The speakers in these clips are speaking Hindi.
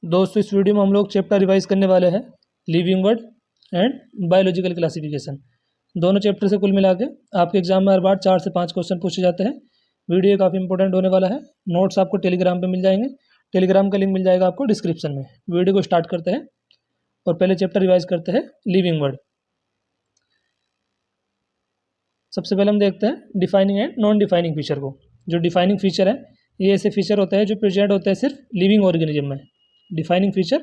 दोस्तों इस वीडियो में हम लोग चैप्टर रिवाइज करने वाले हैं living word and biological classification. दोनों चैप्टर से कुल मिला के आपके एग्जाम में हर बार 4 से 5 क्वेश्चन पूछे जाते हैं। वीडियो काफ़ी इंपॉर्टेंट होने वाला है। नोट्स आपको टेलीग्राम पे मिल जाएंगे, टेलीग्राम का लिंक मिल जाएगा आपको डिस्क्रिप्शन में। वीडियो को स्टार्ट करते हैं और पहले चैप्टर रिवाइज करते हैं लिविंग वर्ड। सबसे पहले हम देखते हैं defining and non defining feature को। जो डिफाइनिंग फीचर है ये ऐसे फीचर होते हैं जो प्रेजेंट होते हैं सिर्फ लिविंग ऑर्गेनिज्म में। Defining feature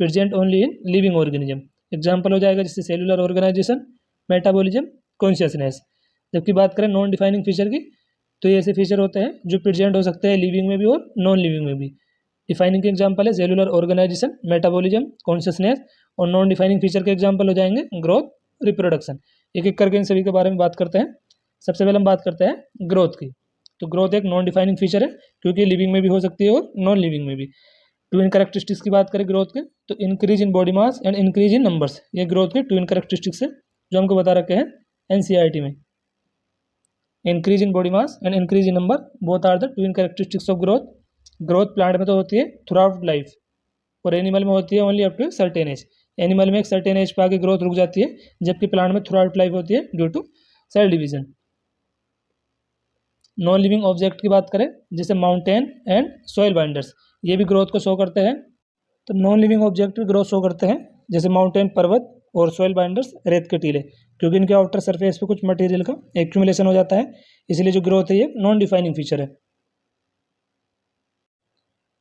present only in living organism. Example हो जाएगा जैसे सेलुलर ऑर्गेनाइजेशन, मेटाबॉलिज्म, कॉन्शियसनेस। जबकि बात करें नॉन डिफाइनिंग फीचर की तो ये ऐसे फीचर होते हैं जो प्रेजेंट हो सकते हैं लिविंग में भी और नॉन लिविंग में भी। डिफाइनिंग के एग्जाम्पल है सेलुलर ऑर्गेनाइजेशन, मेटाबॉलिज्म, कॉन्शियसनेस। और नॉन डिफाइनिंग फीचर के एग्जाम्पल हो जाएंगे ग्रोथ, रिप्रोडक्शन। एक एक करके इन सभी के बारे में बात करते हैं। सबसे पहले हम बात करते हैं ग्रोथ की। तो ग्रोथ एक नॉन डिफाइनिंग फीचर है क्योंकि लिविंग में भी हो सकती है और नॉन लिविंग में भी। ट्विन कैरेक्टरिस्टिक्स की बात करें ग्रोथ के तो increase in body mass and increase in numbers, ये ग्रोथ के ट्विन कैरेक्टरिस्टिक्स है जो हमको बता रखे हैं एनसीईआरटी में। Increase in body mass and increase in number both are the twin characteristics of growth. Growth plant में तो होती है थ्रू आउट लाइफ और एनिमल में होती है only up to certain age. Animal में एक सर्टेन एज पर आगे ग्रोथ रुक जाती है, जबकि प्लांट में थ्रू आउट लाइफ होती है due to cell division. Non living object की बात करें जैसे माउंटेन एंड सॉइल बाइंडर्स, ये भी ग्रोथ को शो करते हैं। तो नॉन लिविंग ऑब्जेक्ट भी ग्रोथ शो करते हैं जैसे माउंटेन पर्वत और सॉइल बाइंडर्स रेत के टीले, क्योंकि इनके आउटर सरफेस पे कुछ मटेरियल का एक्यूमुलेशन हो जाता है, इसलिए जो ग्रोथ है ये नॉन डिफाइनिंग फीचर है।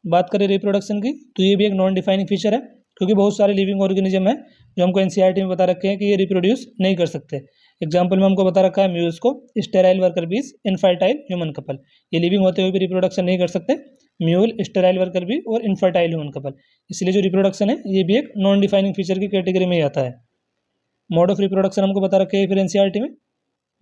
बात करें रिप्रोडक्शन की तो ये भी एक नॉन डिफाइनिंग फीचर है क्योंकि बहुत सारे लिविंग ऑर्गेनिज्म है जो हमको एनसीईआरटी में बता रखे हैं कि ये रिप्रोड्यूस नहीं कर सकते। एग्जाम्पल में हमको बता रखा है म्यूल्स, स्टेराइल वर्कर बीज, इनफर्टाइल ह्यूमन कपल। ये लिविंग होते हुए भी रिप्रोडक्शन नहीं कर सकते, म्यूल, स्टेराइल वर्कर बी और इनफर्टाइल ह्यूमन कपल। इसलिए जो रिप्रोडक्शन है ये भी एक नॉन डिफाइनिंग फीचर की कैटेगरी में ही आता है। मोड ऑफ रिप्रोडक्शन हमको बता रखे हैं फिर एनसीईआरटी में।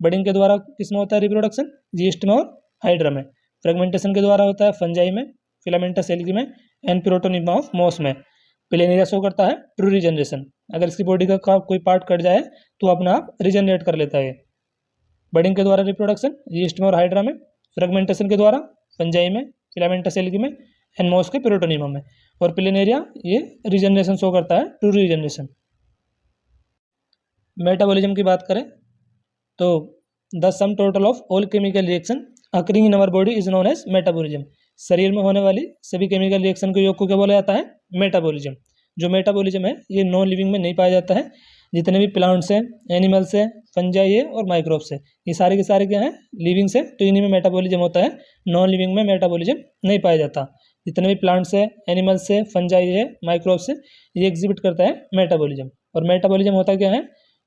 बडिंग के द्वारा किसमें होता है रिप्रोडक्शन? जीस्ट में और हाइड्रा में। फ्रेगमेंटेशन के द्वारा होता है फंजाई में, फिलामेंटस एल्गी में एंड प्रोटोनिमा ऑफ मॉस में। प्लेनेरिया शो करता है ट्रू रिजनरेशन, अगर इसकी बॉडी का कोई पार्ट कट जाए तो अपना आप रिजनरेट कर लेता है। बडिंग के द्वारा रिप्रोडक्शन जीस्ट में और हाइड्रा में, फ्रेगमेंटेशन के द्वारा फंजाई में, फिलामेंटस एल्गी में एंड मॉस के प्रोटोनिमा में। और प्लेनेरिया ये रिजनरेशन शो करता है ट्रू रिजनरेशन। मेटाबॉलिज्म की बात करें तो the sum total of all chemical reaction occurring in our body is known as metabolism. शरीर में होने वाली सभी केमिकल रिएक्शन के योग को क्या बोला जाता है? मेटाबॉलिज्म। जो मेटाबॉलिज्म है ये नॉन लिविंग में नहीं पाया जाता है। जितने भी प्लांट्स हैं, एनिमल्स हैं, फंजाई है और माइक्रोब्स है, ये सारे के सारे क्या हैं? लिविंग से, तो इन्हीं में मेटाबॉलिज्म होता है। नॉन लिविंग में मेटाबॉलिज्म नहीं पाया जाता। जितने भी प्लांट्स है, एनिमल्स है, फंजाई है, माइक्रोब्स है, ये एग्जिबिट करता है मेटाबॉलिज्म। और मेटाबॉलिज्म होता क्या है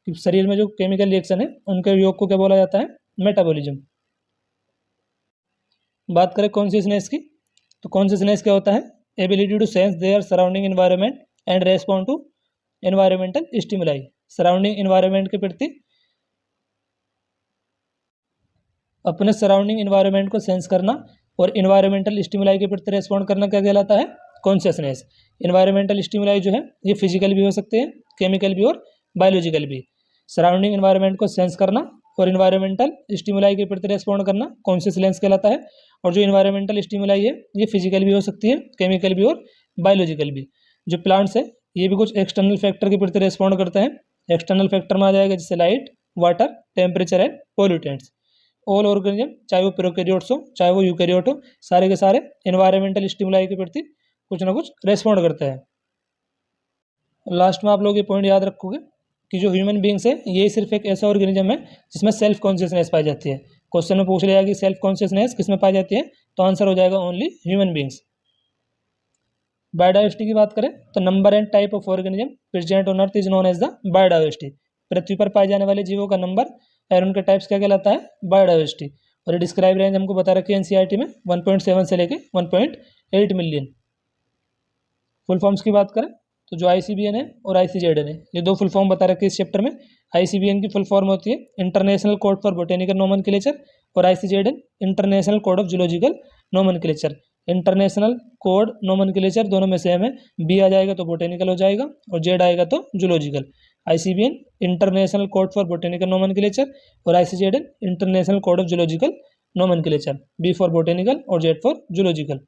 कि शरीर में जो केमिकल रिएक्शन है उनके योग को क्या बोला जाता है? मेटाबॉलिज्म। बात करें कॉन्शियसनेस की तो कॉन्शियसनेस क्या होता है? Ability to sense their surrounding environment and respond to environmental stimuli. Surrounding environment के प्रति अपने सराउंडिंग एनवायरनमेंट को सेंस करना और एनवायरमेंटल स्टिमुलाई के प्रति रेस्पॉन्ड करना क्या कहलाता है? कॉन्शियसनेस। एनवायरमेंटल स्टिमुलाई जो है ये फिजिकल भी हो सकते हैं, केमिकल भी और बायोलॉजिकल भी। सराउंडिंग एनवायरनमेंट को सेंस करना और इन्वायरमेंटल स्टिमुलाई के प्रति रेस्पॉन्ड करना कॉन्शियसनेस कहलाता है। और जो इन्वायरमेंटल स्टिमुलाई है ये फिजिकल भी हो सकती है, केमिकल भी और बायोलॉजिकल भी। जो प्लांट्स है ये भी कुछ एक्सटर्नल फैक्टर के प्रति रेस्पॉन्ड करते हैं। एक्सटर्नल फैक्टर में आ जाएगा जैसे light, water, temperature and pollutants. All organism चाहे वो प्रोकैरियोट्स हो चाहे वो यूकैरियोट हो, सारे के सारे इन्वायरमेंटल स्टिमुलाई के प्रति कुछ ना कुछ रेस्पॉन्ड करते हैं। लास्ट में आप लोग ये पॉइंट याद रखोगे कि जो ह्यूमन बींग्स है ये सिर्फ एक ऐसा ऑर्गेनिज्म है जिसमें सेल्फ कॉन्शियसनेस पाई जाती है। क्वेश्चन में पूछ लिया कि सेल्फ कॉन्शियसनेस किसमें पाई जाती है, तो आंसर हो जाएगा ओनली ह्यूमन बींग्स। बायोडाइवर्सिटी की बात करें तो number and type of organism present on earth is known as the biodiversity. पृथ्वी पर पाए जाने वाले जीवों का नंबर और उनके टाइप्स क्या कहलाता है? बायोडाइवर्सिटी। और ये डिस्क्राइब रेंज हमको बता रखी है एनसीईआरटी में 1.7 से लेके 1.8 मिलियन। फुल फॉर्म्स की बात करें तो जो ICBN है और ICZN है ये दो फुल फॉर्म बता रखे इस चैप्टर में। ICBN की फुल फॉर्म होती है international code for botanical nomenclature और ICZN international code of zoological nomenclature. International code nomenclature दोनों में सेम है, B आ जाएगा तो बोटेनिकल हो जाएगा और Z आएगा तो zoological. ICBN international code for botanical nomenclature और ICZN international code of zoological nomenclature. B for botanical और Z फॉर जूलॉजिकल।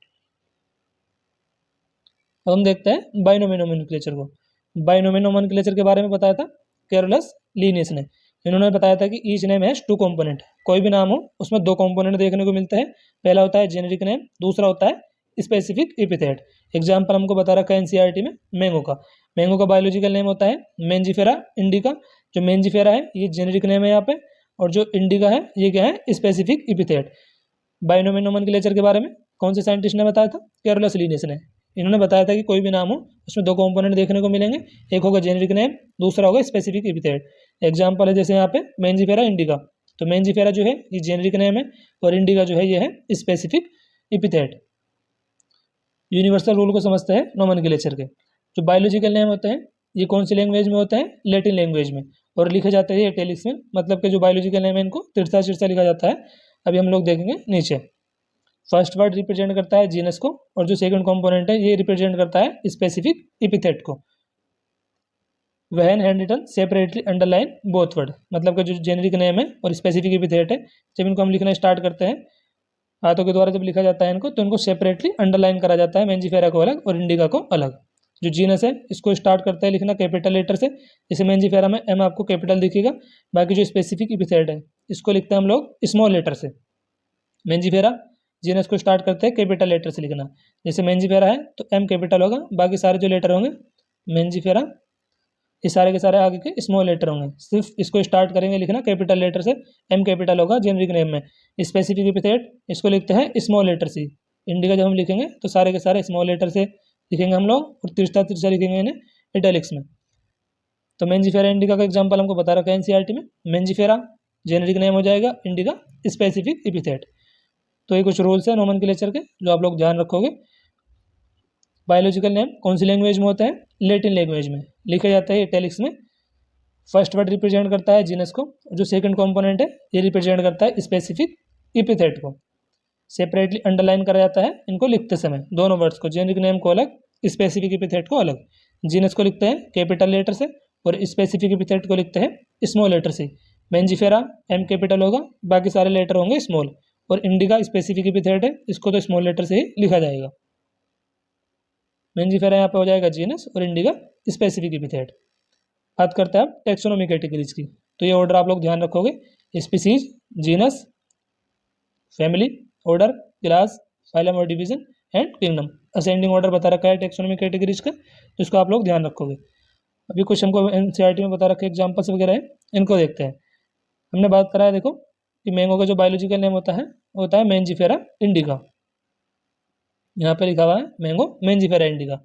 अब हम देखते हैं बाइनोमियल नोमेनक्लेचर को। बाइनोमियल नोमेनक्लेचर के बारे में बताया था कैरोलस लीनियस ने। इन्होंने बताया था कि each name has two component, कोई भी नाम हो उसमें दो कंपोनेंट देखने को मिलते हैं। पहला होता है जेनेरिक नेम, दूसरा होता है स्पेसिफिक एपिथेट। एग्जाम्पल हमको बता रखा है एनसीईआरटी में मैंगो का। मैंगो का बायोलॉजिकल नेम होता है मेंजिफेरा इंडिका। जो मेंजिफेरा है ये जेनेरिक नेम है यहाँ पे, और जो इंडिका है ये क्या है, स्पेसिफिक एपिथेट। बाइनोमियल नोमेनक्लेचर के बारे में कौन से साइंटिस्ट ने बताया था? कैरोलस लीनियस ने। इन्होंने बताया था कि कोई भी नाम हो उसमें दो कंपोनेंट देखने को मिलेंगे, एक होगा जेनेरिक नेम, दूसरा होगा स्पेसिफिक एपिथेट। एग्जाम्पल है जैसे यहाँ पे मेंजिफेरा इंडिका, तो मेंजिफेरा जो है ये जेनेरिक नेम है और इंडिका जो है ये है स्पेसिफिक एपिथेट। यूनिवर्सल रूल को समझते हैं नोमेनक्लेचर के। जो बायोलॉजिकल नेम होते हैं ये कौन सी लैंग्वेज में होते हैं? लैटिन लैंग्वेज में, और लिखे जाते हैं इटैलिक्स में, मतलब कि जो बायोलॉजिकल नेम है इनको तिरछा तिरछा लिखा जाता है। अभी हम लोग देखेंगे नीचे। फर्स्ट वर्ड रिप्रेजेंट करता है जीनस को, और जो सेकंड कंपोनेंट है ये रिप्रेजेंट करता है स्पेसिफिक एपिथेट को। When handwritten separately underline both word, मतलब कि जो जेनेरिक नेम है और स्पेसिफिक एपिथेट है, जब इनको हम लिखना स्टार्ट करते हैं हाथों के द्वारा जब लिखा जाता है इनको, तो इनको सेपरेटली अंडरलाइन करा जाता है, मेंजिफेरा को अलग और इंडिका को अलग। जो जीनस है इसको स्टार्ट करते हैं लिखना कैपिटल लेटर से, जैसे मेंजिफेरा में एम आपको कैपिटल दिखेगा। बाकी जो स्पेसिफिक एपिथेट है इसको लिखते हैं हम लोग स्मॉल लेटर से। मेंजिफेरा जीनस को स्टार्ट करते हैं कैपिटल लेटर से लिखना, जैसे मेंजिफेरा है तो एम कैपिटल होगा, बाकी सारे जो लेटर होंगे मेंजिफेरा ये सारे के सारे आगे के स्मॉल लेटर होंगे। सिर्फ इसको स्टार्ट करेंगे लिखना कैपिटल लेटर से, एम कैपिटल होगा जेनेरिक नेम में। स्पेसिफिक एपिथेट इसको लिखते हैं स्मॉल लेटर से। इंडिका जब हम लिखेंगे तो सारे के सारे स्मॉल लेटर से लिखेंगे हम लोग, और तिरछा तिरछा लिखेंगे इन्हें इटैलिक्स में। तो मेंजिफेरा इंडिका का एग्जाम्पल हमको बता रखा है एनसीईआरटी में। मेंजिफेरा जेनेरिक नेम हो जाएगा, इंडिका स्पेसिफिक एपिथेट। तो ये कुछ रूल्स है नोमेनक्लेचर के जो आप लोग ध्यान रखोगे। बायोलॉजिकल नेम कौन सी लैंग्वेज में होता है? लैटिन लैंग्वेज में लिखा जाता है इटैलिक्स में। फर्स्ट वर्ड रिप्रेजेंट करता है जीनस को, जो सेकंड कंपोनेंट है ये रिप्रेजेंट करता है स्पेसिफिक एपिथेट को। सेपरेटली अंडरलाइन करा जाता है इनको लिखते समय, दोनों वर्ड्स को, जेनेरिक नेम को अलग, स्पेसिफिक एपिथेट को अलग। जीनस को लिखते हैं कैपिटल लेटर से और स्पेसिफिक एपिथेट को लिखते हैं स्मॉल लेटर से। मेंजिफेरा एम कैपिटल होगा, बाकी सारे लेटर होंगे स्मॉल, और इंडिका स्पेसिफिक एपिथेट है इसको तो स्मॉल लेटर से ही लिखा जाएगा। मेंजिफेरा यहाँ पे हो जाएगा जीनस और इंडिका स्पेसिफिक एपिथेट। बात करते हैं अब टेक्सोनोमी कैटेगरीज की, तो ये ऑर्डर आप लोग ध्यान रखोगे। Species, genus, family, order, class, phylum और division and kingdom. Ascending order बता रखा है टेक्सोनोमी कैटेगरीज का, तो इसको आप लोग ध्यान रखोगे। अभी कुछ हमको एनसीईआरटी में बता रखे एग्जाम्पल्स वगैरह है, इनको देखते हैं। हमने बात करा है देखो कि मैंगो का जो बायोलॉजिकल नेम होता है वो होता है मेंजिफेरा इंडिका। यहाँ पे लिखा हुआ है मैंगो मेंजिफेरा इंडिका।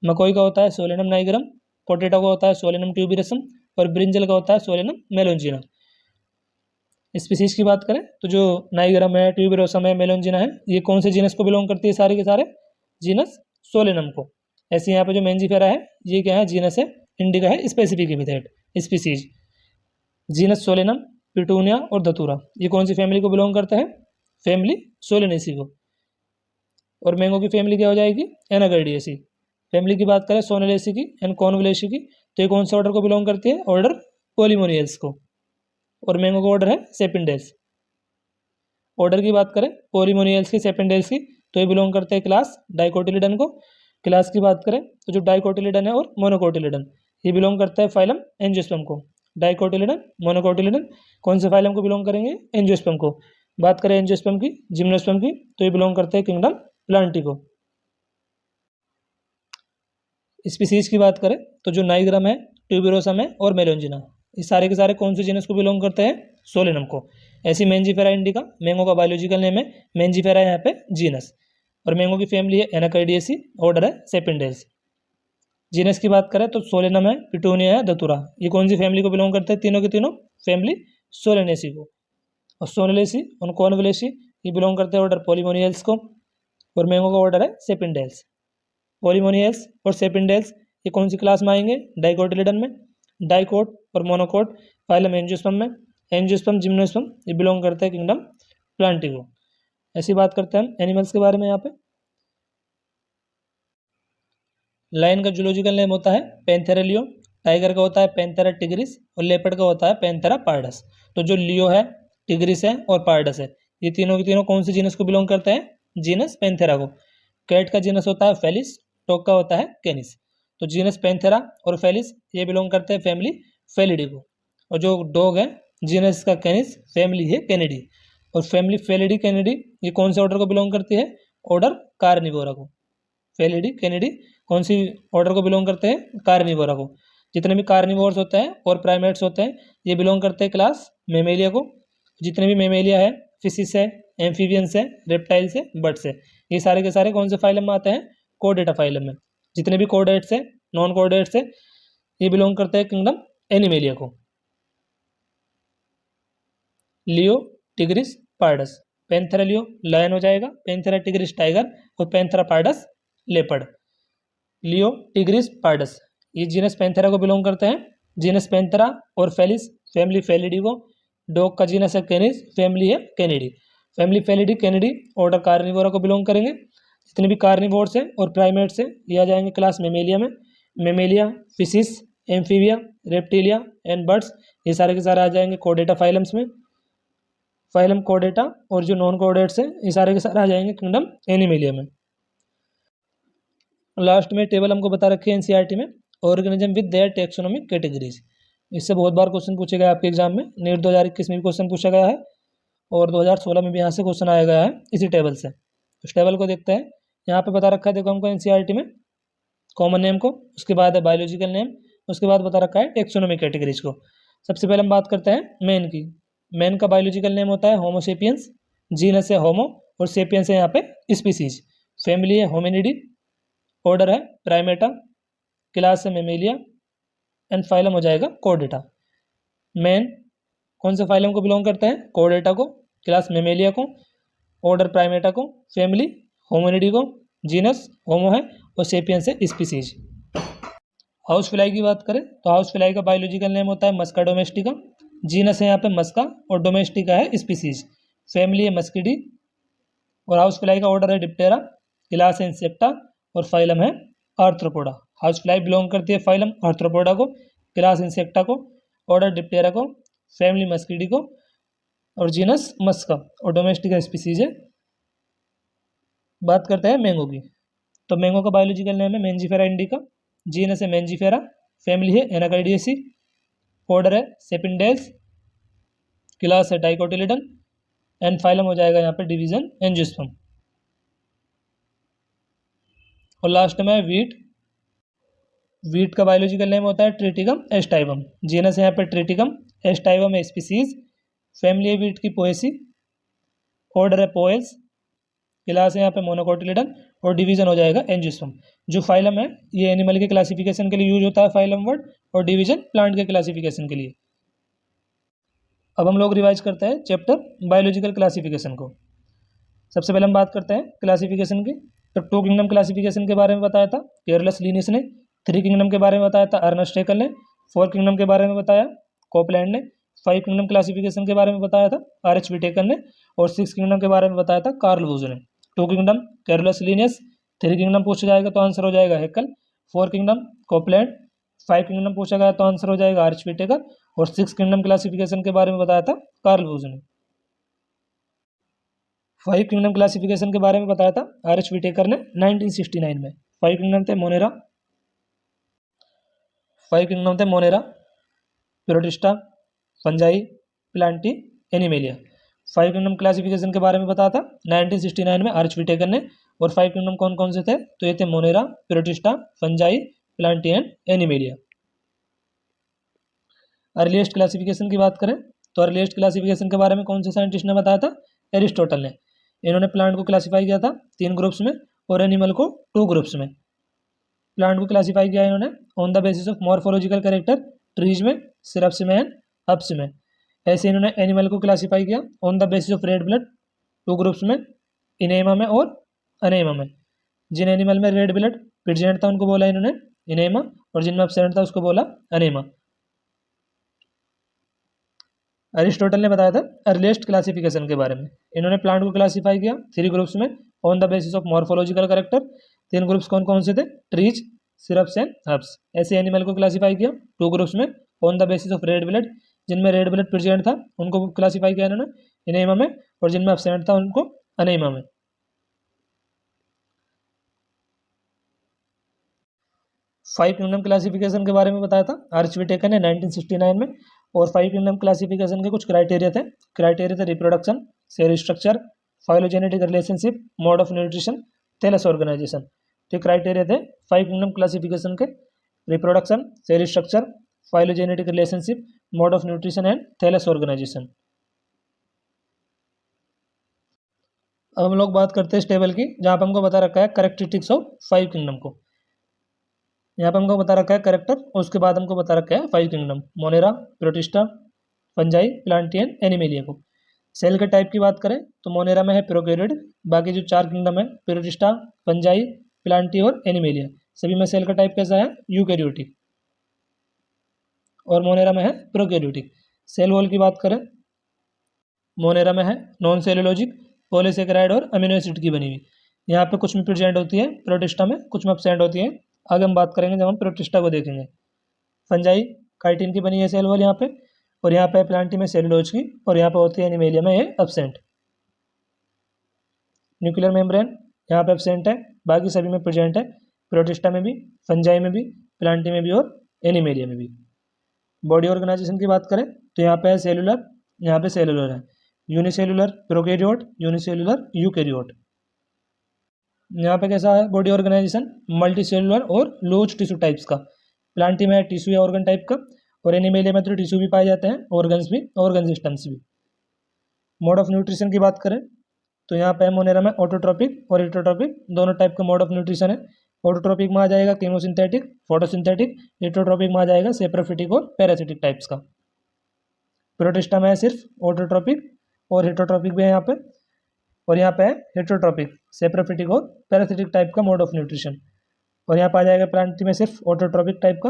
मकोई का होता है सोलेनम नाइगरम, पोटैटो का होता है सोलेनम ट्यूबिरसम, और ब्रिंजल का होता है सोलेनम मेलोंजिना। स्पीसीज की बात करें तो जो नाइगरम है, ट्यूबिरोसम है, मेलोंजिना है, ये कौन से जीनस को बिलोंग करती है? सारे के सारे जीनस सोलेनम को। ऐसे यहाँ पे जो मेंजिफेरा है ये क्या है? जीनस है, इंडिका है specific epithet. Species genus Solanum, petunia और धतूरा, ये कौन सी फैमिली को बिलोंग करता है? फैमिली सोलेनेसी को। और मैंगो की फैमिली क्या हो जाएगी? एनागार्डियेसी। फैमिली की बात करें सोनेलेसी की एंड कॉर्नवलेसी की, तो ये कौन से ऑर्डर को बिलोंग करती है? ऑर्डर पोलिमोनियल्स को। और मैंगो का ऑर्डर है सेपिंडेल्स। ऑर्डर की बात करें पोलिमोनियल्स की, सेपिंडेल्स की, तो ये बिलोंग करते हैं क्लास डाइकोटिलिडन को। क्लास की बात करें तो जो डाइकोटिलिडन है और मोनोकोटिलिडन, ये बिलोंग करता है फाइलम एंजियोस्पर्म को। डाइकोटिलिडन, मोनोकोटिलिडन कौन से फाइलम को बिलोंग करेंगे? एंजियोस्पर्म को। बात करें एंजियोस्पर्म की, जिम्नोस्पर्म की, तो ये बिलोंग करते हैं किंगडम प्लांटी को। स्पीसीज की बात करें तो जो नाइग्रम है, ट्यूबिरोसम है और मेलोंजिना, ये सारे के सारे कौन से जीनस को बिलोंग करते हैं? सोलेनम को। ऐसी मेंजिफेरा इंडिका, मैंगो का बायोलॉजिकल नेम है मेंजिफेरा, यहाँ पे जीनस। और मैंगो की फैमिली है एनाकार्डियेसी, ऑर्डर है सेपिंडेल्स। जीनस की बात करें तो सोलेनम है, पिटूनिया है, धतूरा, ये कौन सी फैमिली को बिलोंग करते हैं? तीनों के तीनों फैमिली सोलेनेसी को। और सोनेलेसी और कॉर्नवलेसी ये बिलोंग करते हैं ऑर्डर पोलिमोनियल्स को। और मैंगो का ऑर्डर है सेपिंडेल्स। पोलिमोनियल्स और सेपिंडेल्स ये कौन सी क्लास में आएंगे? डाइकोटिलिडन में। डाइकोट और मोनोकोट फाइलम एंजियोस्पर्म में। एंजियोस्पर्म, जिम्नोस्पर्म ये बिलोंग करते हैं किंगडम प्लांटी को। ऐसी बात करते हैं हम एनिमल्स के बारे में। यहाँ पे लायन का जूलॉजिकल नेम होता है पैंथेरा लियो, टाइगर का होता है पैंथेरा टिग्रिस, और लेपर्ड का होता है पैंथेरा पार्डस। तो जो लियो है, टिग्रिस है और पार्डस है, ये तीनों के तीनों कौन से जीनस को बिलोंग करते हैं? जीनस पैंथेरा को। कैट का जीनस होता है फेलिस, डॉग का होता है कैनिस। तो जीनस पैंथेरा और फेलिस ये बिलोंग करते हैं फैमिली फेलिडी को, और जो डॉग है जीनस का कैनिस फैमिली है कैनिडी, और फैमिली फेलिडी कैनिडी ये कौन से ऑर्डर को बिलोंग करती है? ऑर्डर कार्निवोरा को। फेलिडी कैनिडी कौन सी ऑर्डर को बिलोंग करते हैं? कार्निवोरा को। जितने भी कार्निवोर्स होते हैं और प्राइमेट्स होते हैं ये बिलोंग करते हैं क्लास मेमेलिया को। जितने भी मेमेलिया है, फिशिस है, एम्फीबियंस है, रेप्टाइल्स है, बर्ड्स है, ये सारे के सारे कौन से फाइलम में आते हैं? कोर्डेटा फाइलम में। जितने भी कोर्डेट्स है, नॉन कोर्डेट्स है, ये बिलोंग करते हैं किंगडम एनिमेलिया को। Leo, tigris, pardus. Panthera leo lion हो जाएगा, पैंथेरा टिग्रिस टाइगर, और Panthera pardus leopard. Leo, tigris, pardus ये जीनस पैंथेरा को बिलोंग करते हैं। जीनस पैंथेरा और फेलिस फैमिली फेलिडी को। डॉग का जीनस है कैनिस, फैमिली है Canidae. Family Felidae Canidae order Carnivora को बिलोंग करेंगे। जितने भी कार्निवोर्स हैं और प्राइमेट्स हैं ये आ जाएंगे क्लास मेमेलिया में। Mammalia, fishes, amphibia, reptilia and birds ये सारे के सारे आ जाएंगे कोर्डेटा फाइलम्स में। फाइलम कोर्डेटा और जो नॉन कोर्डेट्स हैं ये सारे के सारे आ जाएंगे किंगडम एनिमेलिया में। लास्ट में टेबल हमको बता रखी है एनसीईआरटी में, organism with their taxonomic categories. इससे बहुत बार क्वेश्चन पूछे गए आपके एग्जाम में। नीट 2021 में भी क्वेश्चन पूछा गया है और 2016 में भी यहाँ से क्वेश्चन आया गया है इसी टेबल से। उस टेबल को देखते हैं। यहाँ पे बता रखा है देखो हमको एनसीईआरटी में कॉमन नेम को, उसके बाद है बायोलॉजिकल नेम, उसके बाद बता रखा है टैक्सोनॉमिक कैटेगरीज को। सबसे पहले हम बात करते हैं मैन की। मैन का बायोलॉजिकल नेम होता है होमोसेपियंस, जीनस है होमो और सेपियंस है यहाँ पे स्पीसीज, फैमिली है होमिनिडी, ऑर्डर है प्राइमेटा, क्लास है मेमेलिया एंड फाइलम हो जाएगा कोर्डेटा। मैन कौन से फाइलम को बिलोंग करते हैं? कोर्डेटा को, क्लास मेमेलिया को, ऑर्डर प्राइमेटा को, फैमिली होमिनिडी को, जीनस होमो है और सेपियंस है स्पीसीज। हाउस फ्लाई की बात करें तो हाउस फ्लाई का बायोलॉजिकल नेम होता है मस्का डोमेस्टिका, जीनस है यहाँ पे मस्का और डोमेस्टिका है स्पीसीज, फैमिली है मस्किडी और हाउस फ्लाई का ऑर्डर है डिप्टेरा, क्लास है इंसेक्टा और फाइलम है आर्थ्रोपोडा। हाउस फ्लाई बिलोंग करती है फाइलम आर्थ्रोपोडा को, क्लास इंसेक्टा को, ऑर्डर डिप्टेरा को, फैमिली मस्किडी को और जीनस मस्का और डोमेस्टिका स्पीसीज है। बात करते हैं मैंगो की। तो मैंगो का बायोलॉजिकल नेम है मेंजीफेरा इंडिका, जीनस है मेंजीफेरा, फैमिली है एनाकार्डियेसी, ऑर्डर है सेपिंडेल्स, क्लास है डाइकोटिलिडन एंड फाइलम हो जाएगा यहाँ पे डिवीजन एंजियोस्पर्म। और लास्ट में वीट। वीट का बायोलॉजिकल नेम होता है ट्रिटिकम एस्टाइवम, जीनस है यहाँ पे ट्रिटिकम, एस्टाइवम है स्पीसीज, फैमिली है वीट की पोएसी, ऑर्डर है पोएल्स, क्लास है यहाँ पे मोनोकोटिलिडन और डिवीजन हो जाएगा एंजियोस्पर्म। जो फाइलम है ये एनिमल के क्लासिफिकेशन के लिए यूज होता है फाइलम वर्ड, और डिवीजन प्लांट के क्लासिफिकेशन के लिए। अब हम लोग रिवाइज करते हैं चैप्टर बायोलॉजिकल क्लासिफिकेशन को। सबसे पहले हम बात करते हैं क्लासिफिकेशन की। तो 2 किंगडम क्लासिफिकेशन के बारे में बताया था केयरलेस लिनियस ने, 3 किंगडम के बारे में बताया था अर्नस्ट हैकेल ने, 4 किंगडम के बारे में बताया कोपलैंड ने, 5 किंगडम क्लासिफिकेशन के बारे में बताया था आर.एच. व्हिटेकर ने और 6 किंगडम के बारे में बताया था कार्ल वुज ने। 2 किंगडम केयरलेस लिनियस, 3 किंगडम पूछा जाएगा तो आंसर हो जाएगा हैकेल, 4 किंगडम कोपलैंड, 5 किंगडम पूछा गया तो आंसर हो जाएगा आर.एच. व्हिटेकर और 6 किंगडम क्लासिफिकेशन के बारे में बताया था कार्ल वुज ने। 5 किंगडम क्लासिफिकेशन के बारे में बताया था आर.एच. व्हिटेकर ने 1969 में। 5 किंगडम थे मोनेरा, 5 किंगडम थे Monera, Protista, fungi, Plantae, animalia. 5 kingdom classification के बारे में बताया था 1969 में आर.एच. व्हिटेकर ने। और 5 किंगडम कौन कौन से थे? तो ये थे Monera, Protista, fungi, Plantae and animalia. Earliest classification की बात करें तो अर्लीस्ट क्लासिफिकेशन के बारे में कौन से साइंटिस्ट ने बताया था? एरिस्टोटल ने। इन्होंने प्लांट को क्लासीफाई किया था 3 ग्रुप्स में और एनिमल को 2 ग्रुप्स में। प्लांट को क्लासीफाई किया इन्होंने on the basis of morphological character, trees में, सिरप्स में एंड हब्स में। ऐसे इन्होंने एनिमल को क्लासीफाई किया on the basis of red blood 2 groups में, इनेमा में और अनेमा में। जिन एनिमल में रेड ब्लड प्रेजेंट था उनको बोला इन्होंने इनेमा और जिनमें एब्सेंट था उसको बोला अनेमा। अरिस्टोटल ने बताया था अर्लीस्ट क्लासिफिकेशन के बारे में। इन्होंने प्लांट को क्लासीफाई किया 3 ग्रुप्स में on the basis of morphological character. 3 groups कौन कौन से थे? Trees, syrups and herbs. ऐसे एनिमल को क्लासीफाई किया 2 ग्रुप्स में on the basis of red blood, जिनमें रेड ब्लड प्रेजेंट था उनको क्लासीफाई किया इन्होंने इनेमा में और जिनमें एब्सेंट था उनको अनेमा में। 5 किंगडम क्लासिफिकेशन के बारे में बताया था, आर्चविटेकर ने 1969 में। और 5 किंगडम क्लासिफिकेशन के कुछ क्राइटेरिया थे। क्राइटेरिया थे reproduction, cell structure, phylogenetic relationship, mode of nutrition, thallus organisation. तो क्राइटेरिया थे 5 किंगडम क्लासिफिकेशन के, reproduction, cell structure, phylogenetic relationship, mode of nutrition and thallus organisation. अब हम लोग बात करते हैं इस टेबल की, जहाँ पर हमको बता रखा है करेक्टरिस्टिक्स ऑफ 5 किंगडम को। यहाँ पर हमको बता रखा है करेक्टर, और उसके बाद हमको बता रखा है 5 kingdom, Monera, Protista, Fungi, Plantae, Animalia को। सेल के टाइप की बात करें तो मोनेरा में है प्रोकैरियोटिक, बाकी जो 4 किंगडम है प्रोटिस्टा, फंजाई, प्लांटी और एनिमेलिया, सभी में सेल का टाइप कैसा है, यूकैरियोटिक, और मोनेरा में है प्रोकैरियोटिक। सेल वॉल की बात करें, मोनेरा में है नॉन सेलुलोजिक, पॉलीसेकेराइड और अमीनो एसिड की बनी हुई। यहाँ पे कुछ में प्रेजेंट होती है, प्रोटिस्टा में कुछ में एब्सेंट होती है। आगे हम बात करेंगे जब हम प्रोटिस्टा को देखेंगे। फंजाई काइटिन की बनी है सेल वॉल यहाँ पे, और यहाँ पे प्लांटी में सेलुलोज की, और यहाँ पे होती है एनिमेलिया में ये एब्सेंट। न्यूक्लियर मेम्ब्रेन यहाँ पे एब्सेंट है, बाकी सभी में प्रेजेंट है, प्रोटिस्टा में भी, फंजाई में भी, प्लांटी में भी और एनिमेलिया में भी। बॉडी ऑर्गेनाइजेशन की बात करें तो यहाँ पे है सेलुलर, यहाँ पे सेलुलर है, यूनिसेलुलर प्रोकैरियोट, यूनिसेलुलर यूकैरियोट। यहाँ पे कैसा है बॉडी ऑर्गेनाइजेशन, मल्टी सेलुलर और लूज टिश्यू टाइप्स का। प्लांटी में है टिश्यू या ऑर्गन टाइप का, और एनिमेलिया में तो टिश्यू भी पाए जाते हैं, ऑर्गन्स भी, ऑर्गन सिस्टम्स भी। मोड ऑफ न्यूट्रिशन की बात करें तो यहाँ पे मोनेरा में ऑटोट्रोपिक और हिटरोट्रोपिक दोनों टाइप का मोड ऑफ न्यूट्रिशन है। ऑटोट्रोपिक में आ जाएगा कीमोसिंथेटिक, फोटोसिंथेटिक, हिटरोट्रोपिक में आ जाएगा सेप्रोफिटिक और पैरासिटिक टाइप्स का। प्रोटिस्टा में है सिर्फ ऑटोट्रोपिक, और हिटरोट्रोपिक भी है यहाँ पे, और यहाँ पे है हिटरोट्रोपिक, सेप्रोफिटिक और पैरासिटिक टाइप का मोड ऑफ न्यूट्रिशन। और यहाँ पे आ जाएगा प्लांटी में सिर्फ ऑटोट्रोपिक टाइप का,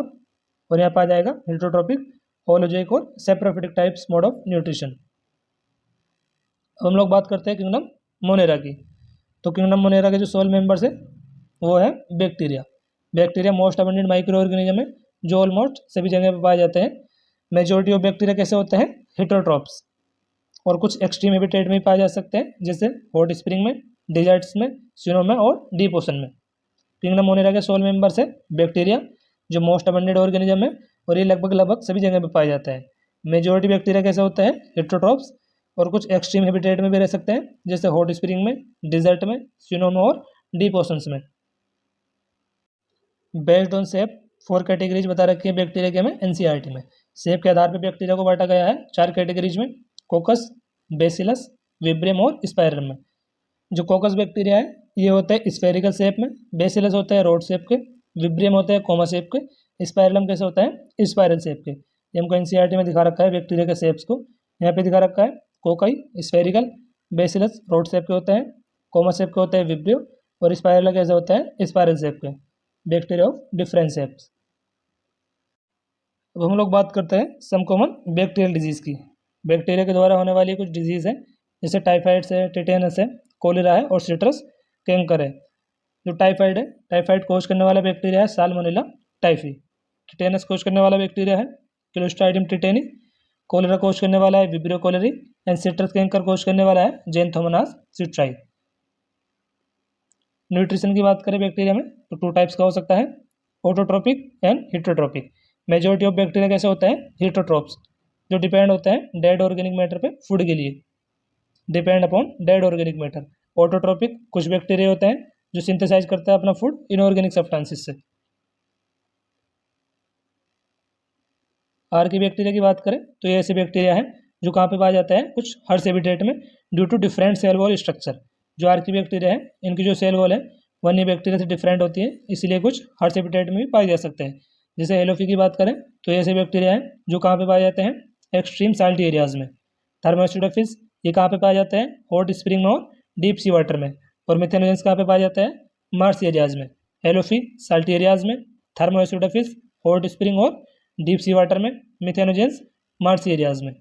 और यहाँ पे आ जाएगा हिटरोट्रोपिक, होलोजोइक और saprophytic types mode of nutrition. अब हम लोग बात करते हैं किंगडम मोनेरा की। तो किंगडम मोनेरा के जो सोल मेंबर्स है वो है bacteria. Bacteria most abundant micro organism है जो ऑलमोस्ट सभी जगह पर पाए जाते हैं। मेजोरिटी ऑफ बैक्टीरिया कैसे होते हैं, हिटरोट्रॉप्स, और कुछ एक्सट्रीम हैबिटेट में पाए जा सकते हैं, जैसे हॉट स्प्रिंग में, डिजर्ट्स में, स्नो में और डीप ओशन में। किंगडम मोनेरा के सोल मेंबर्स है बैक्टीरिया, जो मोस्ट अबंडेंट ऑर्गेनिज्म है, और ये लगभग सभी जगह पे पाए जाते हैं। मेजोरिटी बैक्टीरिया कैसे होते हैं, हिटरोट्रॉप्स, और कुछ एक्सट्रीम हैबिटेट में भी रह सकते हैं, जैसे हॉट स्प्रिंग में, डिजर्ट में, स्नो में और डीप ओशंस में। बेस्ड ऑन शेप 4 कैटेगरीज बता रखी है बैक्टीरिया के में एनसीईआरटी में। शेप के आधार पर बैक्टीरिया को बांटा गया है 4 कैटेगरीज में, कोकस, बेसिलस, विब्रियम और स्पाइरम में। जो कोकस बैक्टीरिया है ये होते हैं स्फेरिकल शेप में, बेसिलस होते हैं रोड शेप के, विब्रियम होते हैं कोमा शेप के, स्पाइरलम कैसे होता है स्पाइरल शेप के। ये हमको एनसीईआरटी में दिखा रखा है बैक्टीरिया के शेप्स को। यहाँ पे दिखा रखा है cocci spherical, bacillus rod shape के होते हैं, कोमा शेप के होते हैं विब्रियो, और स्पाइरल कैसे होता है स्पाइरल शेप के। Bacteria of different shapes. अब हम लोग बात करते हैं सम कॉमन बैक्टीरियल डिजीज़ की। बैक्टीरिया के द्वारा होने वाली कुछ डिजीज़ है, जैसे टाइफाइड्स है, टिटेनस है, कोलेरा है और सिट्रस कैंकर है। जो टाइफाइड है, टाइफाइड कोज करने वाला बैक्टीरिया है साल्मोनेला टाइफी। टिटेनस कोज करने वाला बैक्टीरिया है क्लोस्ट्राइडियम टिटेनी। कोलेरा कोज करने वाला है Vibrio cholerae, and citrus canker cause करने वाला है ज़ैंथोमोनास सिट्राई। न्यूट्रिशन की बात करें बैक्टीरिया में तो 2 टाइप्स का हो सकता है, autotrophic and heterotrophic. Majority of bacteria कैसे होता है, हिटरोट्रोप्स, जो डिपेंड होता है डेड ऑर्गेनिक मैटर पे फूड के लिए, depend upon dead organic matter. Autotrophic कुछ बैक्टीरिया होते हैं जो सिंथेसाइज करता है अपना फूड इनऑर्गेनिक सब्सटेंसेस से। आर की बैक्टीरिया की बात करें तो ये ऐसे बैक्टीरिया है जो कहाँ पे पाया जाता है, कुछ हर्ष हैबिटेट में, due to different cell wall structure. जो आर की बैक्टीरिया है इनकी जो सेल वॉल है वो अन्य बैक्टीरिया से डिफरेंट होती है, इसलिए कुछ हर्ष हैबिटेट में भी पाए जा सकते हैं। जैसे एलोफी की बात करें तो ऐसे बैक्टीरिया हैं जो कहाँ पे पाए जाते हैं, एक्सट्रीम साल्टी एरियाज में। थर्मोस्यूडोफिल्स ये कहाँ पे पाया जाता है, हॉट स्प्रिंग में और डीप सी वाटर में। और मिथेनोजेंस कहाँ पे पाया जाता है, मार्स एरियाज में। एलोफी साल्टी एरियाज में, थर्मोस्यूडोफिल्स हॉट स्प्रिंग और डीप सी वाटर में, मिथेनोजेंस मार्स एरियाज में।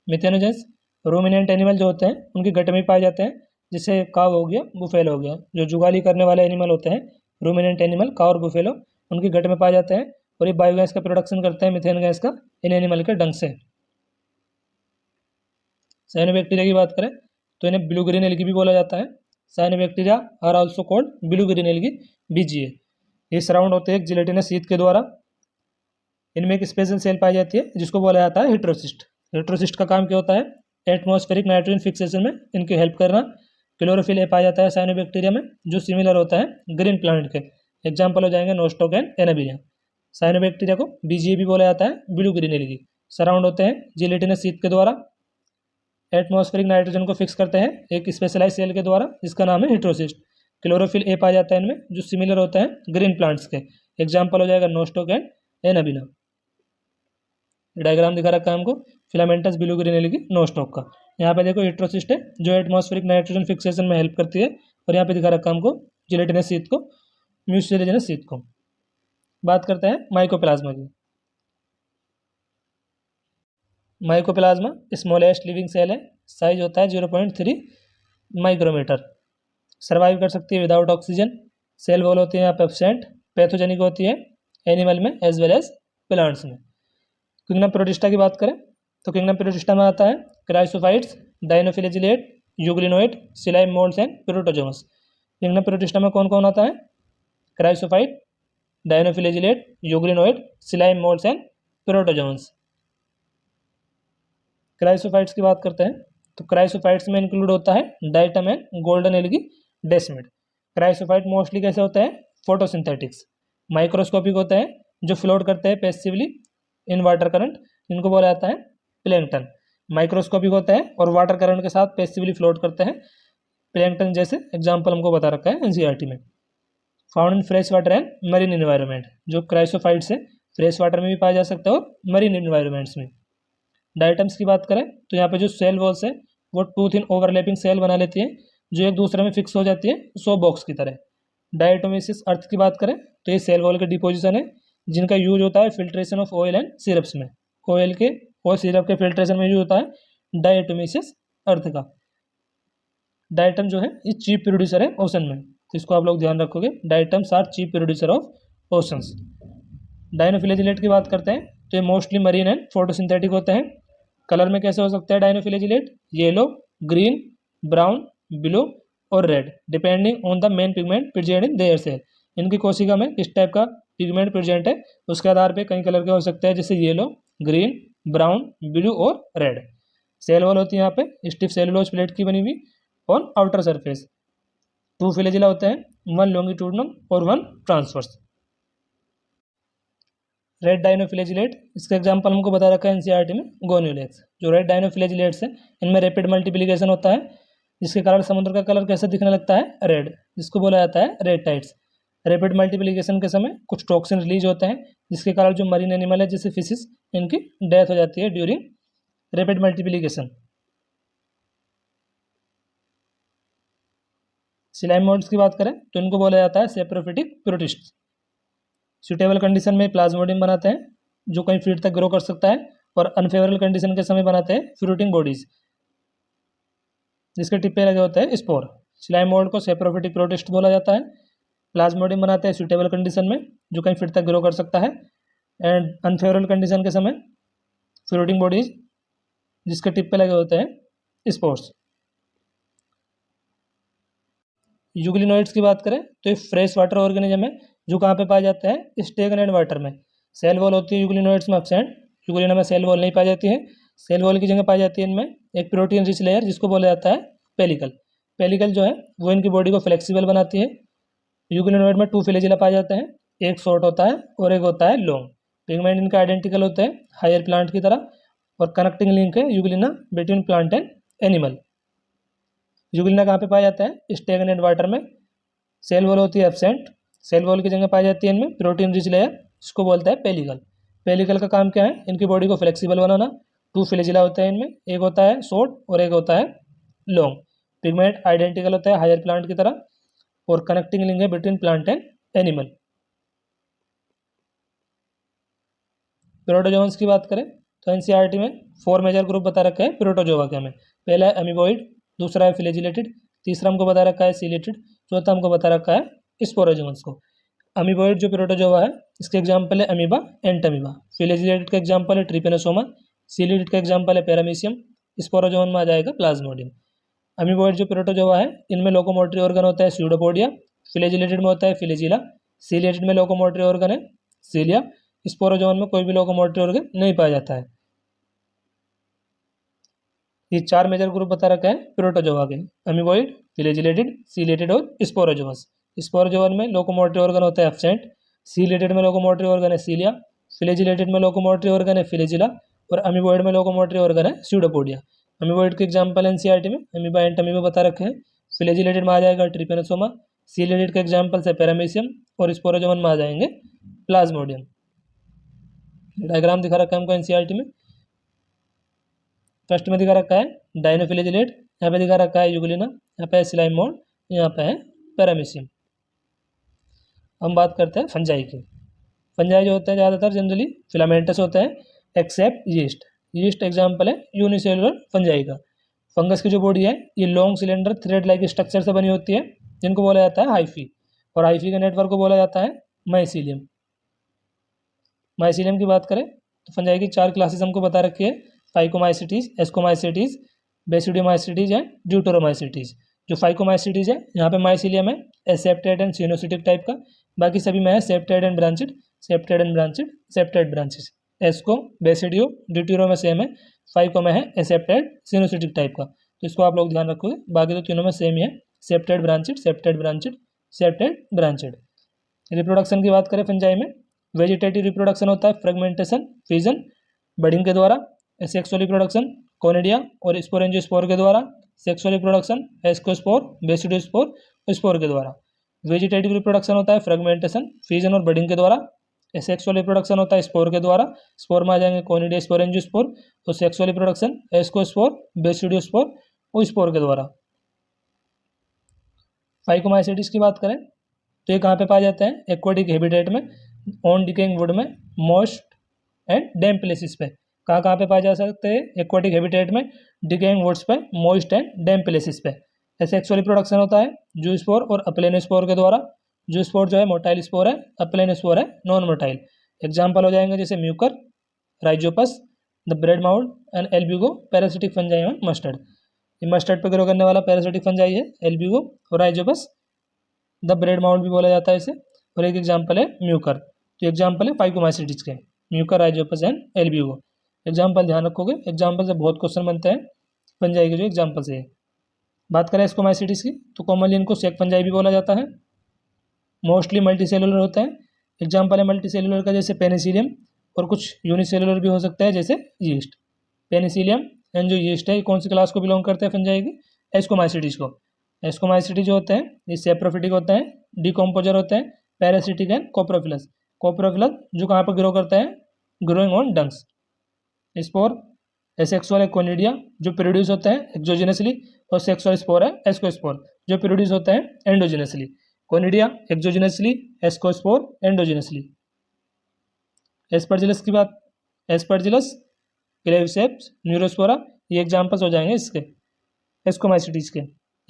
मिथेनोजेंस रूमिनेंट एनिमल जो होते हैं उनके गट में पाए जाते हैं, जैसे काव हो गया, बुफेलो हो गया। जो जुगाली करने वाले एनिमल होते हैं रूमिनेंट एनिमल, काव और बुफेलो, उनके गट में पाए जाते हैं, और ये बायोगैस का प्रोडक्शन करते हैं मिथेन गैस का इन एनिमल के डंग से। साइनोबैक्टीरिया की बात करें तो इन्हें ब्लू ग्रीन एल्गी भी बोला जाता है। Cyanobacteria are also called blue green algae, BGA। ये सराउंड होते हैं एक जिलेटिनस शीथ के द्वारा। इनमें एक स्पेशल सेल पाई जाती है जिसको बोला जाता है हेटेरोसिस्ट। हेटेरोसिस्ट का काम क्या होता है? एटमॉस्फेरिक नाइट्रोजन फिक्सेशन में इनकी हेल्प करना। क्लोरोफिल ए पाया जाता है साइनोबैक्टीरिया में जो सिमिलर होता है ग्रीन प्लांट के। एग्जाम्पल हो जाएंगे नोस्टोक एंड एनाबीरिया। साइनोबैक्टीरिया को बीजीए भी बोला जाता है, ब्लू ग्रीन एलगी। सराउंड होते हैं जिलेटिनस शीथ के द्वारा। एटमॉस्फेरिक नाइट्रोजन को फिक्स करते हैं एक स्पेशलाइज सेल के द्वारा जिसका नाम है हेटेरोसिस्ट। क्लोरोफिल ए पाया जाता है इनमें जो सिमिलर होता है ग्रीन प्लांट्स के। एग्जाम्पल हो जाएगा नोस्टोक एंड एनाबीना। डायग्राम दिखा रखा है हमको filamentous blue green algae Nostoc का। यहाँ पे देखो हेटेरोसिस्ट है जो एटमॉस्फेरिक नाइट्रोजन फिक्सेशन में हेल्प करती है, और यहाँ पे दिखा रखा है हमको जिलेटिनस शीथ को, म्यूसिलेजिनस शीथ को। बात करते हैं माइकोप्लाज्मा की। माइकोप्लाज्मा स्मॉलेस्ट लिविंग सेल है, साइज होता है 0.3 माइक्रोमीटर। सर्वाइव कर सकती है विदाउट ऑक्सीजन। सेल वॉल होती है यहाँ पे एब्सेंट। पैथोजेनिक होती है एनिमल में एज वेल एज प्लांट्स में। किंगडम प्रोटिस्टा की बात करें तो किंगडम प्रोटिस्टा में आता है chrysophytes, dinoflagellate, euglenoid, slime moulds and protozoans. Kingdom Protista में कौन कौन आता है? Chrysophyte, dinoflagellate, euglenoid, slime moulds and protozoans. Chrysophytes की बात करते हैं तो क्राइसोफाइट्स में इंक्लूड होता है diatom and golden algae desmid. Chrysophyte mostly कैसे होते हैं? फोटोसिंथेटिक्स। माइक्रोस्कोपिक होते हैं जो फ्लोट करते हैं पैसिवली इन वाटर करंट, इनको बोला जाता है प्लैंकटन। माइक्रोस्कोपिक होते हैं और वाटर करंट के साथ पैसिवली फ्लोट करते हैं, प्लैंकटन जैसे एग्जाम्पल हमको बता रखा है एनसीईआरटी में। Found in fresh water and marine environment. जो क्राइसोफाइट्स है फ्रेश वाटर में भी पाया जा सकता है और मरीन इन्वायरमेंट्स में। डाइटम्स की बात करें तो यहाँ पे जो सेल वॉल्स है वो टू थिन ओवरलैपिंग सेल बना लेती है जो एक दूसरे में फिक्स हो जाती है सो बॉक्स की तरह। डायटोमिसिस अर्थ की बात करें तो ये सेल वॉल के डिपोजिशन है जिनका यूज होता है filtration of oil and syrups में। ऑयल के और सिरप के फिल्ट्रेशन में यूज होता है डायटोमिसिस अर्थ का। डाइटम जो है ये चीफ प्रोड्यूसर है ओशन में, तो इसको आप लोग ध्यान रखोगे। Diatoms are chief producer of oceans. Dinoflagellate की बात करते हैं तो ये मोस्टली मरीन एंड फोटोसिंथेटिक होते हैं। कलर में कैसे हो सकता है dinoflagellate? Yellow, green, brown, blue और red depending on the main pigment present in their cell. इनकी कोशिका में किस टाइप का पिगमेंट प्रेजेंट है उसके आधार पे कई कलर के हो सकते हैं जैसे येलो, ग्रीन, ब्राउन, ब्लू और रेड। सेल वॉल होती है यहाँ पे स्टिफ सेलुलोज प्लेट की बनी हुई और आउटर सरफेस। 2 फिलेजिला होते हैं, 1 लॉन्गिट्यूडनल और 1 ट्रांसवर्स। रेड डायनोफिलेजिलेट इसका एग्जांपल हमको बता रखा है एनसीईआरटी में गोन्यूलेक्स। जो रेड डायनोफिलेजिलेट्स है इनमें रैपिड मल्टीप्लिकेशन होता है जिसके कारण समुद्र का कलर कैसे दिखने लगता है? रेड, जिसको बोला जाता है रेड टाइड्स। रैपिड मल्टीप्लिकेशन के समय कुछ टॉक्सिन रिलीज होते हैं जिसके कारण जो मरीन एनिमल है जैसे फिशिस इनकी डेथ हो जाती है ड्यूरिंग रैपिड मल्टीप्लिकेशन। सिलाइम मोल्ड्स की बात करें तो इनको बोला जाता है सेप्रोफिटिक प्रोटिस्ट। सूटेबल कंडीशन में प्लाज्मोडियम बनाते हैं जो कई फीट तक ग्रो कर सकता है, और अनफेवरेबल कंडीशन के समय बनाते हैं फ्रूटिंग बॉडीज जिसके टिप्पे लगे होते हैं स्पोर। स्लाइम मोल्ड को सेप्रोफिटिक प्रोटिस्ट बोला जाता है। प्लाज्मोडियम बनाते हैं सूटेबल कंडीशन में जो कई फीट तक ग्रो कर सकता है, एंड अनफेवरेबल कंडीशन के समय फ्रूटिंग बॉडीज जिसके टिप्पे लगे होते हैं स्पोर्स। यूग्लिनोइड्स की बात करें तो ये फ्रेश वाटर ऑर्गेनिज्म है जो कहाँ पे पाया जाता है? स्टेगनेंट वाटर में। सेल वॉल होती है यूग्लिनोइड्स में एब्सेंट। यूग्लिना में सेल वॉल नहीं पाई जाती है। सेल वॉल की जगह पाई जाती है इनमें एक प्रोटीन रिच लेयर जिसको बोला जाता है पेलिकल। पेलिकल जो है वो इनकी बॉडी को फ्लेक्सिबल बनाती है। यूग्लिनोइड में 2 फिलेजिला पाए जाते हैं, एक शॉर्ट होता है और एक होता है लॉन्ग। पिगमेंट इनका आइडेंटिकल होते हैं हायर प्लांट की तरह, और कनेक्टिंग लिंक है Euglena between plant and animal. Euglena कहाँ पे पाया जाता है? स्टेगनेंट वाटर में। सेल वॉल होती है एब्सेंट। सेल वॉल की जगह पाई जाती है इनमें प्रोटीन रिच लेयर जिसको बोलता है पेलिकल। पेलिकल का काम क्या है? इनकी बॉडी को फ्लेक्सिबल बनाना। 2 फ्लेजिला होते हैं इनमें, एक होता है शॉर्ट और एक होता है लॉन्ग। पिगमेंट आइडेंटिकल होता है हायर प्लांट की तरह, और कनेक्टिंग लिंक है between plant and animal. Protozoans की बात करें तो एनसीईआरटी में 4 मेजर ग्रुप बता रखा है प्रोटोजोआ के हमें। पहला है अमीबॉइड, दूसरा है फ्लैजिलेटेड, तीसरा हमको बता रखा है सीलेटेड, चौथा हमको बता रखा है स्पोरोजोअन्स को। अमीबॉइड जो प्रोटोजोआ है इसके एग्जाम्पल है अमीबा, एंटमीबा। फ्लैजिलेटेड का एग्जाम्पल है ट्रिपेनोसोमा, सीलेटेड का एग्जाम्पल है पैरामीशियम, स्पोरोजोअन में आ जाएगा प्लाज्मोडियम। अमीबॉइड जो प्रोटोजोआ है इनमें लोकोमोटरी ऑर्गन होता है स्यूडोपोडिया, फ्लैजिलेटेड में होता है फ्लैजिला, सीलिएटेड में लोकोमोटरी ऑर्गन है सीलिया, स्पोरोजोन में कोई भी लोकोमोटरी ऑर्गन नहीं पाया जाता है। ये 4 मेजर ग्रुप बता रखा है प्रोटोजोआ के, अमीबॉइड, फ्लैजिलेटेड, सीलिएटेड और स्पोरोजोअस। स्पोरोजोअन में लोकोमोटरी ऑर्गन होता है एब्सेंट, सीलिएटेड में लोकोमोटरी ऑर्गन है सीलिया, फ्लैजिलेटेड में लोकोमोटरी ऑर्गन है फ्लैजिला और अमीबॉइड में लोकोमोटरी ऑर्गन है स्यूडोपोडिया। अमीबॉइड के एग्जाम्पल एनसीईआरटी में अमीबा एंड अमीबा बता रखे हैं। फ्लैजिलेटेड में आ जाएगा ट्रिपेनोसोमा, सीलिएटेड के एग्जाम्पल है पैरामीशियम और स्पोरोजोअन में आ जाएंगे प्लाज्मोडियम। डायग्राम दिखा रखा है हमको एनसीईआरटी में। फर्स्ट में दिखा रखा है डायनोफ्लैजिलेट, यहाँ पे दिखा रखा है यूग्लिना, यहाँ पे है सिलाइमोन, यहाँ पे है पैरामीशियम। हम बात करते हैं फंजाई की। फंजाई जो होते हैं ज़्यादातर जनरली फिलामेंटस होते हैं एक्सेप्ट यीस्ट। यीस्ट एग्जाम्पल है यूनिसेलुलर फंजाई का। फंगस की जो बॉडी है ये long cylinder thread like structure से बनी होती है जिनको बोला जाता है हाइफी, और हाइफी के नेटवर्क को बोला जाता है माइसीलियम। माइसीलियम की बात करें तो फंजाई की 4 क्लासेस हमको बता रखी है, फाइकोमाइसिटीज, एस्कोमाइसिटीज, बेसिडियोमाइसिटीज एंड ड्यूटोरोमाइसिटीज। जो फाइकोमाइसिटीज है यहाँ पे माइसीलियम है एसेप्टेड एंड सिनोसिटिक टाइप का, बाकी सभी में है septate and branched, septate and branched, septate branches. Asco, basidio, deutero में सेम है, फाइको में है एसेप्टेड सिनोसिटिक टाइप का, तो इसको आप लोग ध्यान रखोगे। बाकी तो तीनों में सेम ही है, septate branched, septate branched, septate branched. Reproduction की बात करें फंजाई में, वेजिटेटिव रिप्रोडक्शन होता है फ्रेगमेंटेशन, फ्यूजन, बडिंग के द्वारा। सेक्सुअल रिप्रोडक्शन कोनिडिया और स्पोरेंजियोस्पोर के द्वारा। Sexual reproduction ascospore, basidiospore, spore के द्वारा। वेजिटेटिव रिप्रोडक्शन होता है फ्रेगमेंटेशन, फ्यूजन और बडिंग के द्वारा। सेक्सुअल रिप्रोडक्शन होता है स्पोर के द्वारा, स्पोर में आ जाएंगे कोनिडिया, स्पोरेंजियोस्पोर। और सेक्सुअल रिप्रोडक्शन एस्कोस्पोर, बेसिडियोस्पोर और स्पोर के द्वारा। फाइकोमाइसिटीज की बात करें तो ये कहाँ पे पाए जाते हैं, एक्वाटिक हैबिटेट में, ऑन डिकेइंग वुड में, मॉइस्ट एंड डैम्प प्लेसेस पे। कहाँ कहाँ पे पाए जा सकते हैं, एक्वाटिक हैबिटेट में, डिकेइंग वुड्स पे, मॉइस्ट एंड डैम्प प्लेसेस पे। सेक्सुअल रिप्रोडक्शन होता है जूस्पोर और अप्लेनोस्पोर के द्वारा। जूस्पोर जो है मोटाइल स्पोर है, अप्लेनोस्पोर है नॉन मोटाइल। एग्जाम्पल हो जाएंगे जैसे Mucor, Rhizopus, the bread mould and Albugo, parasitic fungi and mustard. ये मस्टर्ड पे ग्रो करने वाला पैरासिटिक फंजाई है एल्ब्यूगो और राइजोपस, द ब्रेड माउल्ड भी बोला जाता है इसे। और एक एग्जाम्पल है म्यूकर, तो एग्जाम्पल है फाइकोमाइसिटीज के, Mucor, Rhizopus and Albugo. Example ध्यान रखोगे, एग्जाम्पल से बहुत क्वेश्चन बनते हैं फंजाई के जो एग्जाम्पल से है। बात करें एस्कोमाइसिटीज की तो कॉमनली इनको सेक फंजाई भी बोला जाता है, मोस्टली मल्टी सेलुलर होते हैं। एग्जाम्पल है मल्टी सेलुलर का जैसे पेनिसिलियम, और कुछ यूनिसेलुलर भी हो सकता है जैसे यीस्ट। पेनिसिलियम एंड जो यीस्ट है ये कौन सी क्लास को बिलोंग करते हैं फंजाई की, एस्कोमाइसिटीज को। एस्कोमाइसिटीज जो होते हैं ये सेप्रोफिटिक होते हैं, डिकम्पोजर होते हैं, पैरासिटिक एंड कोप्रोफिलस। कोप्रोफिलस जो कहाँ पर ग्रो करता है, growing on dungs. Spore asexual है कोनिडिया जो प्रोड्यूस होते हैं एक्सोजिनसली, और सेक्सुअल स्पोर है एस्कोस्पोर जो प्रोड्यूस होते हैं endogenously. Conidia exogenously, ascospore endogenously. Aspergillus की बात, एस्परजिलस, क्लेविसेप्स, न्यूरोस्पोरा, ये एग्जाम्पल्स हो जाएंगे इसके एस्कोमाइसिटीज के।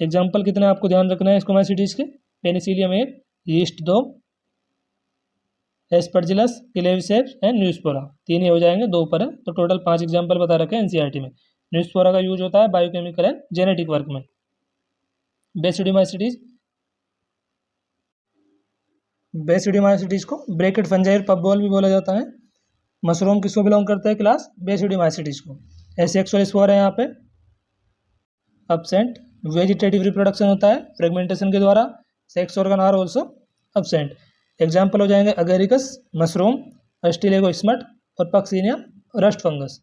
एग्जाम्पल कितने आपको ध्यान रखना है एस्कोमाइसिटीज के, Penicillium 1, yeast 2, Aspergillus, Claviceps and Neurospora, 3 ही हो जाएंगे, 2 ऊपर है, तो टोटल 5 एग्जाम्पल बता रखे हैं एनसीईआरटी में। न्यूस्पोरा का यूज होता है बायोकेमिकल एंड जेनेटिक वर्क में। बेसिडियोमाइसिटीज, बेसिडियोमाइसिटीज को ब्रैकेट फंजाई पबबॉल भी बोला जाता है। मशरूम किसको बिलोंग करता है क्लास, बेसिडियोमाइसिटीज को। एसेक्सुअल स्पोर है यहाँ पे अब्सेंट। वेजिटेटिव रिप्रोडक्शन होता है फ्रेगमेंटेशन के द्वारा, sex organ are also absent. Example हो जाएंगे अगेरिकस, मशरूम, अस्टिलेगो स्मट और पक्सीनिया रस्ट फंगस।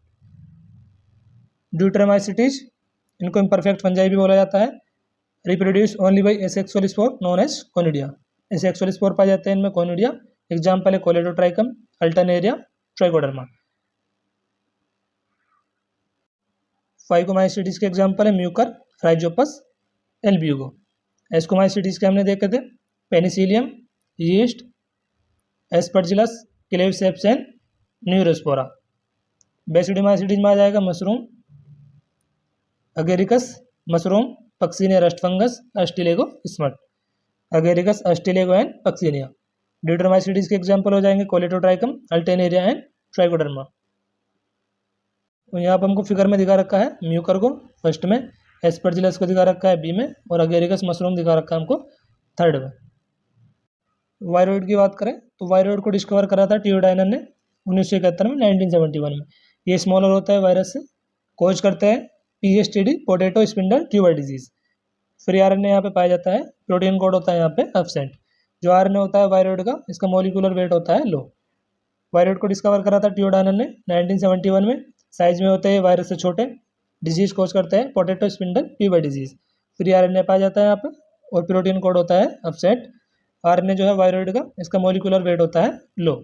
ड्यूटरोमाइसिटीज, इनको इम्परफेक्ट फंजाई भी बोला जाता है, reproduce only by asexual spore known as conidia. Asexual spore पाए जाते हैं इनमें कोनिडिया। एग्जाम्पल है कोलेडोट्राइकम, अल्टरनेरिया, ट्राइकोडर्मा। फाइकोमाइसिटीज के एग्जाम्पल है म्यूकर, राइजोपस, एल्ब्यूगो। एस्कोमाइसिटीज के हमने देखे थे Penicillium, yeast, Aspergillus, Claviceps and Neurospora. Basidiomycetes में आ जाएगा mushroom, Agaricus, mushroom, Puccinia rust fungus, Ustilago smut. Agaricus, Ustilago and Puccinia. Deuteromycetes के एग्जाम्पल हो जाएंगे कोलेडोट्राइकम, अल्टरनेरिया एंड ट्राइकोडर्मा। यहाँ पर हमको फिगर में दिखा रखा है म्यूकर को फर्स्ट में, एस्परजिलस को दिखा रखा है बी में, और अगेरिकस मशरूम दिखा रखा है हमको थर्ड में। वायरॉइड की बात करें तो वायरॉइड को डिस्कवर करा था टियोडाइनर ने 1971 में, 1971 में। ये स्मॉलर होता है वायरस से, कोज करते हैं PSTD, potato spindle tuber disease. Free RNA यहाँ पे पाया जाता है, प्रोटीन कोड होता है यहाँ पे एब्सेंट। जो आरएनए होता है वायरॉइड का, इसका मॉलिक्यूलर वेट होता है लो। वायरॉइड को डिस्कवर करा था टियोडाइनर ने 1971 में। साइज में होते हैं वायरस से छोटे, डिजीज कोज करते हैं potato spindle tuber disease. Free RNA पाया जाता है यहाँ पे और प्रोटीन कोड होता है एब्सेंट। आरएनए जो है वायरॉइड का, इसका मॉलिक्यूलर वेट होता है लो।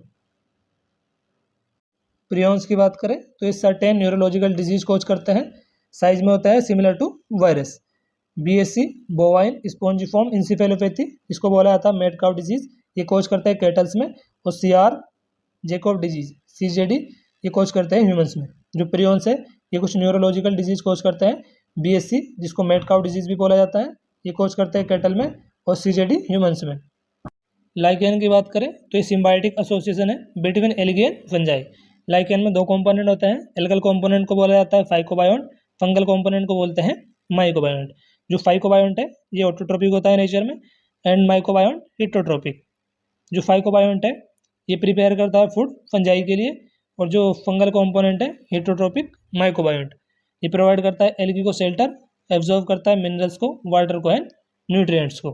प्रियॉन्स की बात करें तो ये सर्टेन न्यूरोलॉजिकल डिजीज कोज करते हैं। साइज में होता है similar to virus. BSC bovine spongiform encephalopathy, इसको बोला जाता है मैड काउ डिजीज, ये कोज करते हैं कैटल्स में। और CR जैकोब डिजीज CJD, ये कोज करते हैं ह्यूमंस में। जो प्रियॉन्स है ये कुछ न्यूरोलॉजिकल डिजीज कोज करते हैं। BSC जिसको मैड काउ डिजीज भी बोला जाता है, ये कोज करते हैं कैटल में, और CJD ह्यूमंस में। लाइकेन की बात करें तो ये सिम्बायोटिक एसोसिएशन है between algae and fungi. Lichen में दो कंपोनेंट होते हैं। एल्गल कंपोनेंट को बोला जाता है फाइकोबायोन्ट, फंगल कंपोनेंट को बोलते हैं माइकोबायोन्ट। जो फाइकोबायोन्ट है ये ऑटोट्रोपिक होता है नेचर में, एंड माइकोबायोन्ट हिटोट्रोपिक। जो फाइकोबायोन्ट है ये प्रिपेयर करता है फूड फंजाई के लिए, और जो फंगल कंपोनेंट है हिटोट्रोपिक माइकोबायोन्ट, ये प्रोवाइड करता है एल्गी को शेल्टर, एब्जॉर्व करता है मिनरल्स को, वाटर को एंड न्यूट्रिएंट्स को।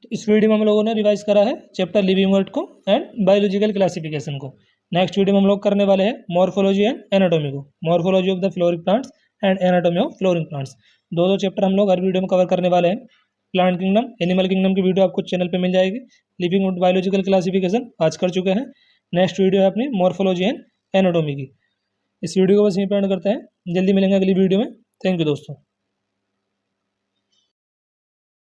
तो इस वीडियो में हम लोगों ने रिवाइज करा है चैप्टर लिविंग वर्ड को एंड बायोलॉजिकल क्लासिफिकेशन को। नेक्स्ट वीडियो में हम लोग करने वाले हैं मॉर्फोलॉजी एंड एनाटॉमी को, morphology of the fluoric plants and anatomy of flooring plants. दो चैप्टर हम लोग हर वीडियो में कवर करने वाले हैं। प्लांट किंगडम, एनिमल किंगडम की वीडियो आपको चैनल पे मिल जाएगी। लिविंग वुड बायोलॉजिकल क्लासिफिकेशन आज कर चुके हैं। नेक्स्ट वीडियो है अपनी मॉर्फोलॉजी एंड एनाटॉमी की। इस वीडियो को बस यहीं पे एंड करते हैं, जल्दी मिलेंगे अगली वीडियो में। थैंक यू दोस्तों।